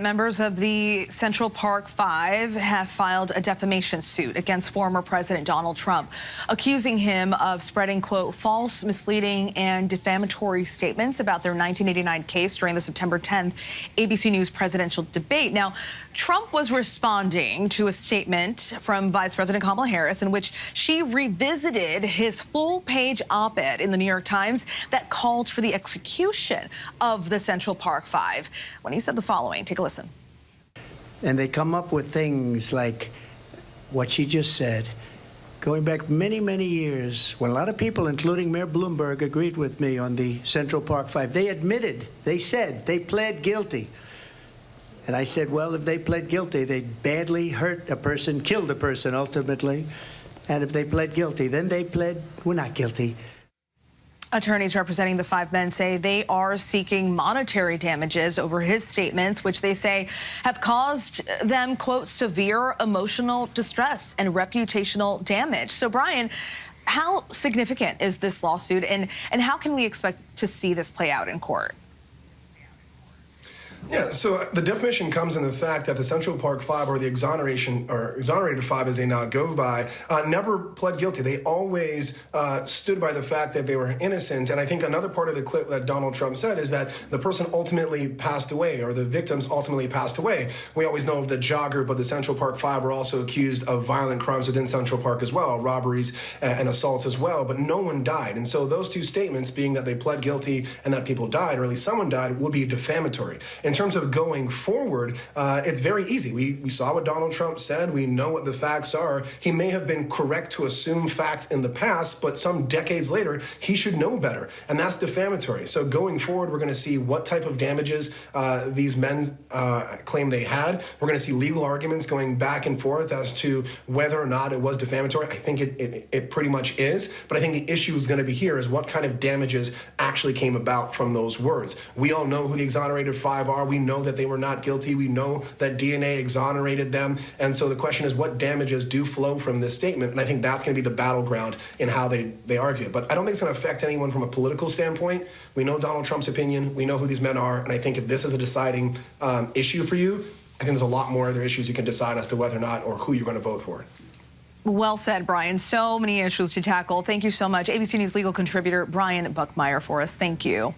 Members of the Central Park Five have filed a defamation suit against former President Donald Trump, accusing him of spreading, quote, false, misleading, and defamatory statements about their 1989 case during the September 10th ABC News presidential debate. Now, Trump was responding to a statement from Vice President Kamala Harris in which she revisited his full-page op-ed in the New York Times that called for the execution of the Central Park Five when he said the following. Take a listen. And they come up with things like what she just said, going back many, many years, when a lot of people, including Mayor Bloomberg, agreed with me on the Central Park Five. They admitted, they said, they pled guilty. And I said, well, if they pled guilty, they badly hurt a person, killed a person ultimately. And if they pled guilty, then they pled, we're not guilty. Attorneys representing the five men say they are seeking monetary damages over his statements, which they say have caused them, quote, severe emotional distress and reputational damage. So, Brian, how significant is this lawsuit, and how can we expect to see this play out in court? Yeah, so the defamation comes in the fact that the Central Park Five, or the exonerated five as they now go by, never pled guilty. They always stood by the fact that they were innocent. And I think another part of the clip that Donald Trump said is that the person ultimately passed away, or the victims ultimately passed away. We always know of the jogger, but the Central Park Five were also accused of violent crimes within Central Park as well, robberies and assaults as well, but no one died. And so those two statements, being that they pled guilty and that people died, or at least someone died, will be defamatory. In terms of going forward, it's very easy. We saw what Donald Trump said. We know what the facts are. He may have been correct to assume facts in the past, but some decades later, he should know better. And that's defamatory. So going forward, we're going to see what type of damages these men claim they had. We're going to see legal arguments going back and forth as to whether or not it was defamatory. I think it pretty much is. But I think the issue is going to be here is what kind of damages actually came about from those words. We all know who the exonerated five are. We know that they were not guilty. We know that DNA exonerated them. And so the question is, what damages do flow from this statement? And I think that's going to be the battleground in how they argue. But I don't think it's going to affect anyone from a political standpoint. We know Donald Trump's opinion. We know who these men are. And I think if this is a deciding issue for you, I think there's a lot more other issues you can decide as to whether or not or who you're going to vote for. Well said, Brian. So many issues to tackle. Thank you so much. ABC News legal contributor Brian Buckmeyer for us. Thank you.